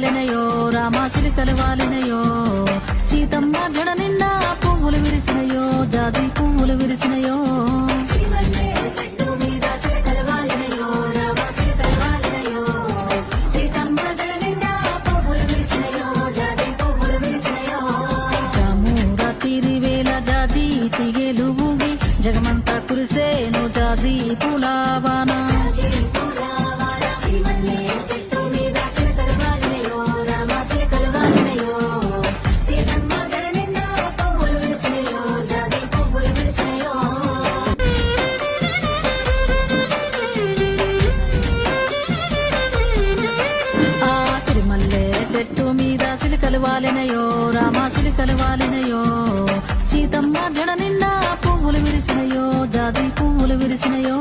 వాలినయో రామ సిలికలు వాలినయో సీతమ్మ జడ నిండా పువ్వులు విరిసినయో జాజి పువ్వులు విరిసినయో తీగేలు ఊగి జగమంతా కురిసేను జాజి పులావానా చెట్టు మీద సిలికలు వాలినయో రామ సిలికలు వాలినయో సీతమ్మ జడ నిండా పువ్వులు విరిసినయో జాజి పువ్వులు విరిసినయో